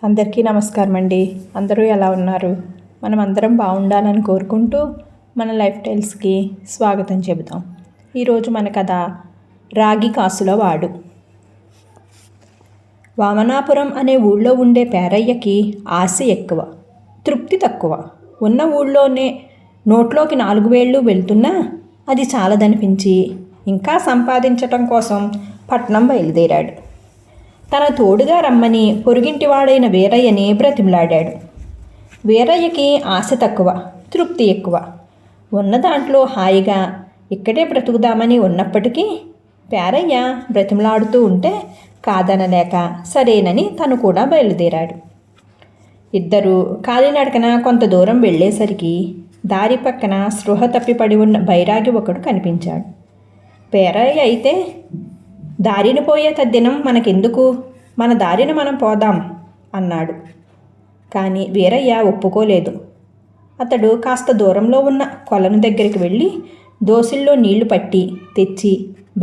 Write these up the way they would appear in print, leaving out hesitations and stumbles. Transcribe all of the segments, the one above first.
అందరికీ నమస్కారం అండి. అందరూ ఎలా ఉన్నారు? మనం అందరం బాగుండాలని కోరుకుంటూ మన లైఫ్ స్టైల్స్కి స్వాగతం చెబుతాం. ఈరోజు మన కథ రాగి కాసుల వాడు. వామనాపురం అనే ఊళ్ళో ఉండే పేరయ్యకి ఆశ ఎక్కువ, తృప్తి తక్కువ. ఉన్న ఊళ్ళోనే నోట్లోకి 4 వేళ్ళు వెళ్తున్నా అది చాలదనిపించి ఇంకా సంపాదించటం కోసం పట్నం బయలుదేరాడు. తన తోడుగా రమ్మని పొరుగింటివాడైన వీరయ్యని బ్రతిమలాడాడు. వీరయ్యకి ఆశ తక్కువ, తృప్తి ఎక్కువ. ఉన్న దాంట్లో హాయిగా ఇక్కడే బ్రతుకుదామని ఉన్నప్పటికీ పేరయ్య బ్రతిమలాడుతూ ఉంటే కాదనలేక సరేనని తను కూడా బయలుదేరాడు. ఇద్దరూ కాలినడకన కొంత దూరం వెళ్ళేసరికి దారి పక్కన స్పృహ తప్పిపడి ఉన్న బైరాగి ఒకడు కనిపించాడు. పేరయ్య అయితే, దారిన పోయే తద్దినం మనకెందుకు, మన దారిన మనం పోదాం అన్నాడు. కానీ వీరయ్య ఒప్పుకోలేదు. అతడు కాస్త దూరంలో ఉన్న కొలను దగ్గరికి వెళ్ళి దోసిల్లో నీళ్లు పట్టి తెచ్చి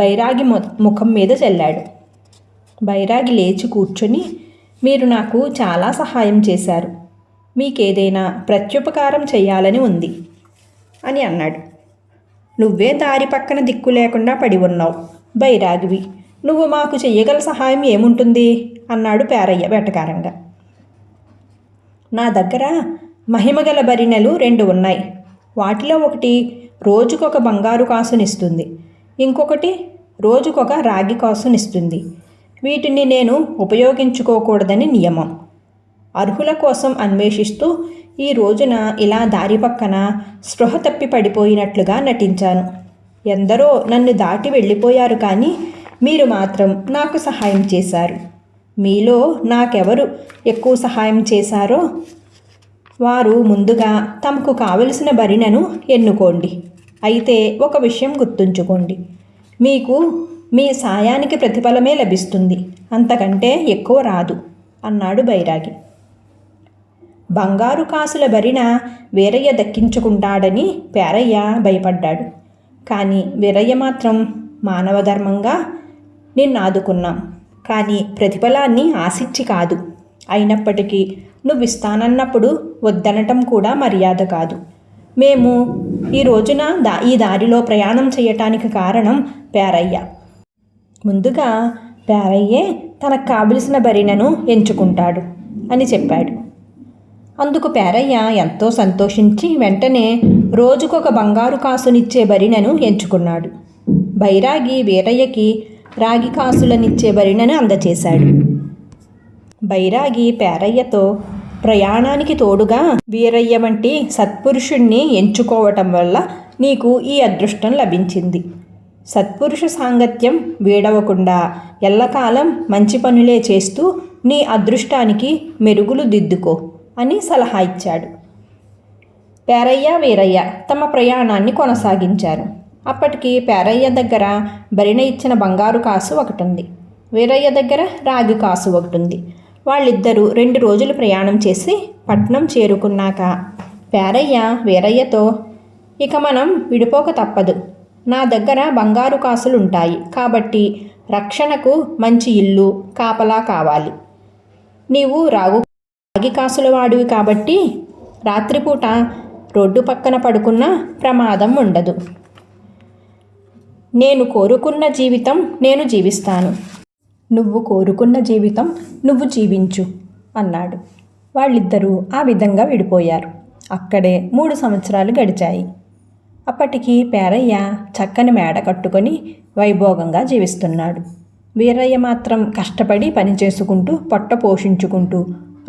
బైరాగి ముఖం మీద చల్లాడు. బైరాగి లేచి కూర్చొని, మీరు నాకు చాలా సహాయం చేశారు, మీకేదైనా ప్రత్యుపకారం చేయాలని ఉంది అని అన్నాడు. నువ్వే దారి పక్కన దిక్కు లేకుండా పడి ఉన్నావు, బైరాగివి, నువ్వు మాకు చెయ్యగల సహాయం ఏముంటుంది అన్నాడు పేరయ్య వెటకారంగా. నా దగ్గర మహిమగల బరిణెలు 2 ఉన్నాయి. వాటిలో ఒకటి రోజుకొక బంగారు కాసునిస్తుంది, ఇంకొకటి రోజుకొక రాగి కాసునిస్తుంది. వీటిని నేను ఉపయోగించుకోకూడదని నియమం. అర్హుల కోసం అన్వేషిస్తూ ఈ రోజున ఇలా దారి పక్కన స్పృహ తప్పి పడిపోయినట్లుగా నటించాను. ఎందరో నన్ను దాటి వెళ్ళిపోయారు, కానీ మీరు మాత్రం నాకు సహాయం చేశారు. మీలో నాకెవరు ఎక్కువ సహాయం చేశారో వారు ముందుగా తమకు కావలసిన బరిణను ఎన్నుకోండి. అయితే ఒక విషయం గుర్తుంచుకోండి, మీకు మీ సాయానికి ప్రతిఫలమే లభిస్తుంది, అంతకంటే ఎక్కువ రాదు అన్నాడు బైరాగి. బంగారు కాసుల బరిణ వీరయ్య దక్కించుకుంటాడని పేరయ్య భయపడ్డాడు. కానీ వీరయ్య మాత్రం మానవ ధర్మంగా, నిన్నాదుకున్నాం, కానీ ప్రతిఫలాన్ని ఆశించి కాదు. అయినప్పటికీ నువ్విస్తానన్నప్పుడు వద్దనటం కూడా మర్యాద కాదు. మేము ఈ రోజున ఈ దారిలో ప్రయాణం చేయటానికి కారణం పేరయ్య. ముందుగా పేరయ్యే తనకు కావలసిన బరిణను ఎంచుకుంటాడు అని చెప్పాడు. అందుకు పేరయ్య ఎంతో సంతోషించి వెంటనే రోజుకొక బంగారు కాసునిచ్చే బరిణను ఎంచుకున్నాడు. బైరాగి వీరయ్యకి రాగి కాసులనిచ్చే బరిణను అందచేశాడు. బైరాగి పేరయ్యతో, ప్రయాణానికి తోడుగా వీరయ్య వంటి సత్పురుషుణ్ణి ఎంచుకోవటం వల్ల నీకు ఈ అదృష్టం లభించింది. సత్పురుష సాంగత్యం వీడవకుండా ఎల్లకాలం మంచి పనులే చేస్తూ నీ అదృష్టానికి మెరుగులు దిద్దుకో అని సలహా ఇచ్చాడు. పేరయ్య వీరయ్య తమ ప్రయాణాన్ని కొనసాగించారు. అప్పటికి పేరయ్య దగ్గర బరిణ ఇచ్చిన బంగారు కాసు ఒకటి ఉంది, వీరయ్య దగ్గర రాగి కాసు ఒకటి ఉంది. వాళ్ళిద్దరూ 2 రోజులు ప్రయాణం చేసి పట్నం చేరుకున్నాక పేరయ్య వీరయ్యతో, ఇక మనం విడిపోక తప్పదు. నా దగ్గర బంగారు కాసులుంటాయి కాబట్టి రక్షణకు మంచి ఇల్లు, కాపలా కావాలి. నీవు రాగి కాసుల వాడివి కాబట్టి రాత్రిపూట రోడ్డు పక్కన పడుకున్న ప్రమాదం ఉండదు. నేను కోరుకున్న జీవితం నేను జీవిస్తాను, నువ్వు కోరుకున్న జీవితం నువ్వు జీవించు అన్నాడు. వాళ్ళిద్దరూ ఆ విధంగా విడిపోయారు. అక్కడే 3 సంవత్సరాలు గడిచాయి. అప్పటికి పేరయ్య చక్కని మేడ కట్టుకొని వైభోగంగా జీవిస్తున్నాడు. వీరయ్య మాత్రం కష్టపడి పని చేసుకుంటూ పొట్ట పోషించుకుంటూ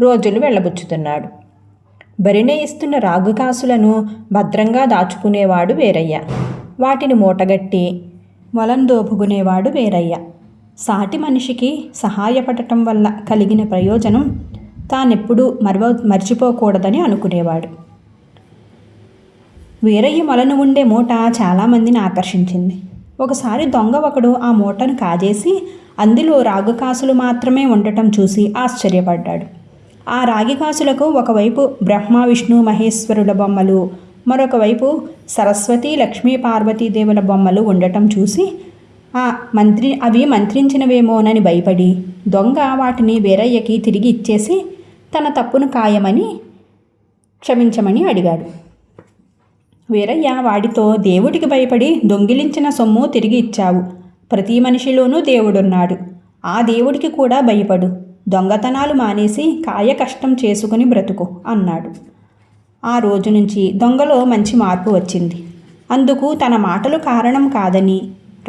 రోజులు వెళ్ళబుచ్చుతున్నాడు. బరిణ ఇస్తున్న రాగు కాసులను భద్రంగా దాచుకునేవాడు వీరయ్య. వాటిని మూటగట్టి మొలం దోపుకునేవాడు వీరయ్య. సాటి మనిషికి సహాయపడటం వల్ల కలిగిన ప్రయోజనం తానెప్పుడూ మర్చిపోకూడదని అనుకునేవాడు. వీరయ్య మొలను ఉండే మూట చాలామందిని ఆకర్షించింది. ఒకసారి దొంగ ఒకడు ఆ మూటను కాజేసి అందులో రాగు కాసులు మాత్రమే ఉండటం చూసి ఆశ్చర్యపడ్డాడు. ఆ రాగి కాసులకు ఒకవైపు బ్రహ్మ విష్ణు మహేశ్వరుల బొమ్మలు, మరొక వైపు సరస్వతి లక్ష్మీ పార్వతీదేవుల బొమ్మలు ఉండటం చూసి అవి మంత్రించినవేమోనని భయపడి దొంగ వాటిని వీరయ్యకి తిరిగి ఇచ్చేసి తన తప్పును ఖాయమని క్షమించమని అడిగాడు. వీరయ్య వాడితో, దేవుడికి భయపడి దొంగిలించిన సొమ్ము తిరిగి ఇచ్చావు. ప్రతి మనిషిలోనూ దేవుడున్నాడు. ఆ దేవుడికి కూడా భయపడు. దొంగతనాలు మానేసి కాయ కష్టం చేసుకుని బ్రతుకు అన్నాడు. ఆ రోజు నుంచి దొంగలో మంచి మార్పు వచ్చింది. అందుకు తన మాటలు కారణం కాదని,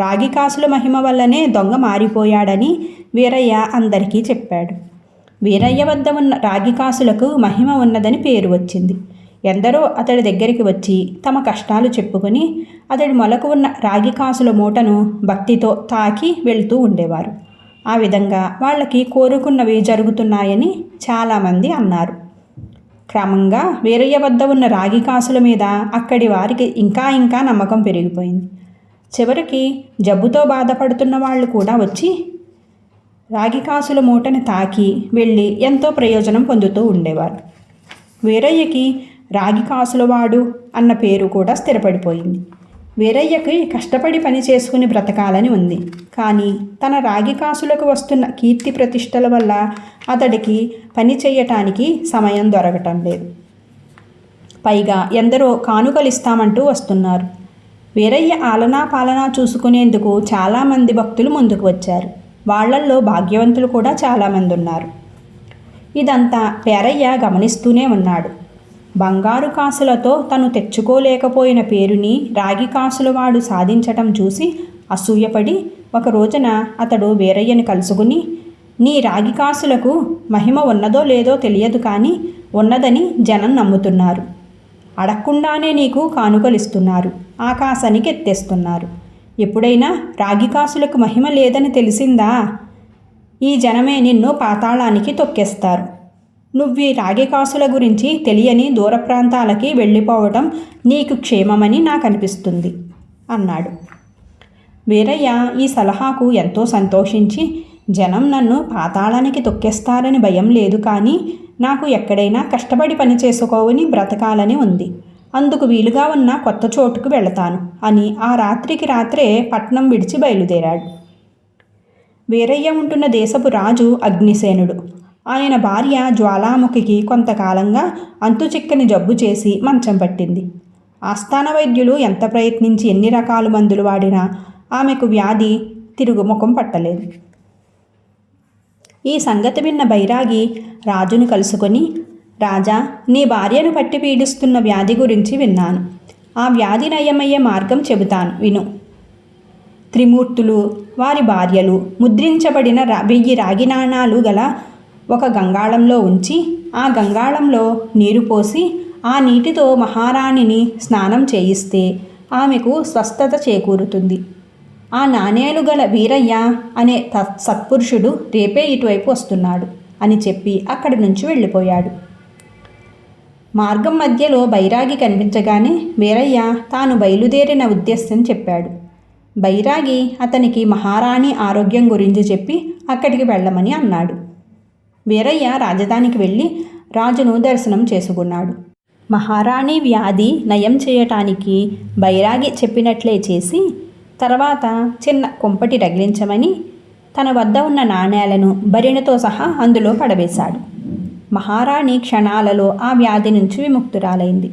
రాగి కాసుల మహిమ వల్లనే దొంగ మారిపోయాడని వీరయ్య అందరికీ చెప్పాడు. వీరయ్య వద్ద ఉన్న రాగి కాసులకు మహిమ ఉన్నదని పేరు వచ్చింది. ఎందరో అతడి దగ్గరికి వచ్చి తమ కష్టాలు చెప్పుకొని అతడి మొలకు ఉన్న రాగి కాసుల మూటను భక్తితో తాకి వెళ్తూ ఉండేవారు. ఆ విధంగా వాళ్ళకి కోరుకున్నవి జరుగుతున్నాయని చాలామంది అన్నారు. క్రమంగా వీరయ్య వద్ద ఉన్న రాగి కాసుల మీద అక్కడి వారికి ఇంకా నమ్మకం పెరిగిపోయింది. చివరికి జబ్బుతో బాధపడుతున్న వాళ్ళు కూడా వచ్చి రాగి కాసుల మూటను తాకి వెళ్ళి ఎంతో ప్రయోజనం పొందుతూ ఉండేవారు. వీరయ్యకి రాగి కాసులవాడు అన్న పేరు కూడా స్థిరపడిపోయింది. వీరయ్యకి కష్టపడి పని చేసుకుని బ్రతకాలని ఉంది. కానీ తన రాగి కాసులకు వస్తున్న కీర్తి ప్రతిష్టల వల్ల అతడికి పని చేయటానికి సమయం దొరకటం లేదు. పైగా ఎందరో కానుకలిస్తామంటూ వస్తున్నారు. వీరయ్య ఆలనా పాలనా చూసుకునేందుకు చాలామంది భక్తులు ముందుకు వచ్చారు. వాళ్లల్లో భాగ్యవంతులు కూడా చాలామంది ఉన్నారు. ఇదంతా పేరయ్య గమనిస్తూనే ఉన్నాడు. బంగారు కాసులతో తను తెచ్చుకోలేకపోయిన పేరుని రాగి కాసులవాడు సాధించటం చూసి అసూయపడి ఒక రోజున అతడు వీరయ్యని కలుసుకుని, నీ రాగి కాసులకు మహిమ ఉన్నదో లేదో తెలియదు, కానీ ఉన్నదని జనం నమ్ముతున్నారు. అడగకుండానే నీకు కానుకలిస్తున్నారు, ఆకాశానికి ఎత్తేస్తున్నారు. ఎప్పుడైనా రాగి కాసులకు మహిమ లేదని తెలిసిందా? ఈ జనమే నిన్ను పాతాళానికి తొక్కేస్తారు. నువ్వు ఈ రాగి కాసుల గురించి తెలియని దూర ప్రాంతాలకి వెళ్ళిపోవటం నీకు క్షేమమని నాకు అనిపిస్తుంది అన్నాడు. వీరయ్య ఈ సలహాకు ఎంతో సంతోషించి, జనం నన్ను పాతాళానికి తొక్కేస్తారని భయం లేదు, కానీ నాకు ఎక్కడైనా కష్టపడి పని చేసుకోవని బ్రతకాలని ఉంది. అందుకు వీలుగా ఉన్న కొత్త చోటుకు వెళతాను అని ఆ రాత్రికి రాత్రే పట్నం విడిచి బయలుదేరాడు. వీరయ్య ఉంటున్న దేశపు రాజు అగ్నిసేనుడు. ఆయన భార్య జ్వాలాముఖికి కొంతకాలంగా అంతుచిక్కని జబ్బు చేసి మంచం పట్టింది. ఆస్థాన వైద్యులు ఎంత ప్రయత్నించి ఎన్ని రకాల మందులు వాడినా ఆమెకు వ్యాధి తిరుగుముఖం పట్టలేదు. ఈ సంగతి విన్న బైరాగి రాజును కలుసుకొని, రాజా, నీ భార్యను పట్టి పీడిస్తున్న వ్యాధి గురించి విన్నాను. ఆ వ్యాధి నయమయ్యే మార్గం చెబుతాను, విను. త్రిమూర్తులు, వారి భార్యలు ముద్రించబడిన 1000 రాగి నాణాలు గల ఒక గంగాళంలో ఉంచి, ఆ గంగాళంలో నీరు పోసి ఆ నీటితో మహారాణిని స్నానం చేయిస్తే ఆమెకు స్వస్థత చేకూరుతుంది. ఆ నాణేలు గల వీరయ్య అనే సత్పురుషుడు రేపే ఇటువైపు వస్తున్నాడు అని చెప్పి అక్కడి నుంచి వెళ్ళిపోయాడు. మార్గం మధ్యలో బైరాగి కనిపించగానే వీరయ్య తాను బయలుదేరిన ఉద్దేశం చెప్పాడు. బైరాగి అతనికి మహారాణి ఆరోగ్యం గురించి చెప్పి అక్కడికి వెళ్ళమని అన్నాడు. వీరయ్య రాజధానికి వెళ్ళి రాజును దర్శనం చేసుకున్నాడు. మహారాణి వ్యాధి నయం చేయటానికి బైరాగి చెప్పినట్లే చేసి తర్వాత చిన్న కుంపటి రగిలించమని తన వద్ద ఉన్న నాణేలను భరిణతో సహా అందులో పడవేశాడు. మహారాణి క్షణాలలో ఆ వ్యాధి నుంచి విముక్తురాలైంది.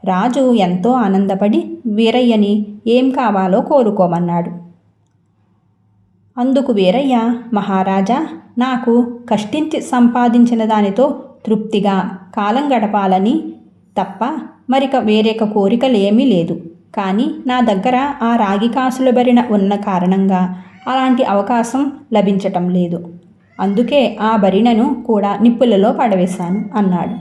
రాజు ఎంతో ఆనందపడి వీరయ్యని ఏం కావాలో కోరుకోమన్నాడు. అందుకు వీరయ్య, మహారాజా, నాకు కష్టించి సంపాదించిన దానితో తృప్తిగా కాలం గడపాలని తప్ప మరిక వేరేక కోరికలేమీ లేదు. కానీ నా దగ్గర ఆ రాగి కాసుల భరిణ ఉన్న కారణంగా అలాంటి అవకాశం లభించటం లేదు. అందుకే ఆ భరిణను కూడా నిప్పులలో పడవేశాను అన్నాడు.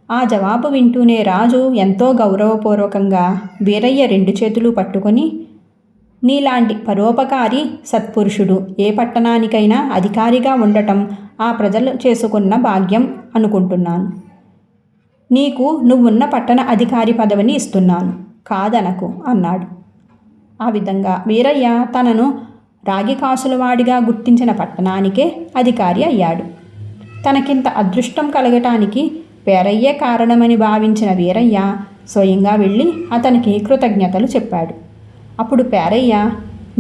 ఆ జవాబు వింటూనే రాజు ఎంతో గౌరవపూర్వకంగా వీరయ్య 2 చేతులు పట్టుకొని, నీలాంటి పరోపకారి సత్పురుషుడు ఏ పట్టణానికైనా అధికారిగా ఉండటం ఆ ప్రజలు చేసుకున్న భాగ్యం అనుకుంటున్నాను. నీకు నువ్వున్న పట్టణ అధికారి పదవిని ఇస్తున్నాను, కాదనకు అన్నాడు. ఆ విధంగా వీరయ్య తనను రాగి కాసులవాడిగా గుర్తించిన పట్టణానికే అధికారి అయ్యాడు. తనకింత అదృష్టం కలగటానికి పేరయ్యే కారణమని భావించిన వీరయ్య స్వయంగా వెళ్ళి అతనికి కృతజ్ఞతలు చెప్పాడు. అప్పుడు పేరయ్య,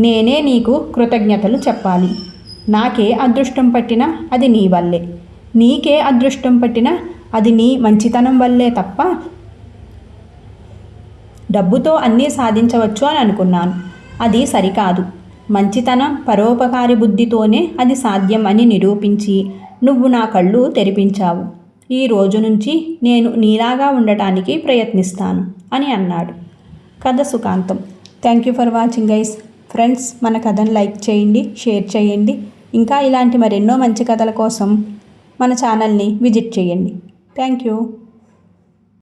నేనే నీకు కృతజ్ఞతలు చెప్పాలి. నాకే అదృష్టం పట్టినా అది నీ వల్లే. నీకే అదృష్టం పట్టినా అది నీ మంచితనం వల్లే తప్ప డబ్బుతో అన్నీ సాధించవచ్చు అని అనుకున్నాను. అది సరికాదు. మంచితనం, పరోపకారి బుద్ధితోనే అది సాధ్యం అని నిరూపించి నువ్వు నా కళ్ళు తెరిపించావు. ఈ రోజు నుంచి నేను నీలాగా ఉండటానికి ప్రయత్నిస్తాను అని అన్నాడు. కథ సుఖాంతం. Thank you for watching guys. Friends, మన కథను లైక్ చేయండి, షేర్ చేయండి. ఇంకా ఇలాంటి మరెన్నో మంచి కథల కోసం మన ఛానల్ని విజిట్ చేయండి. Thank you.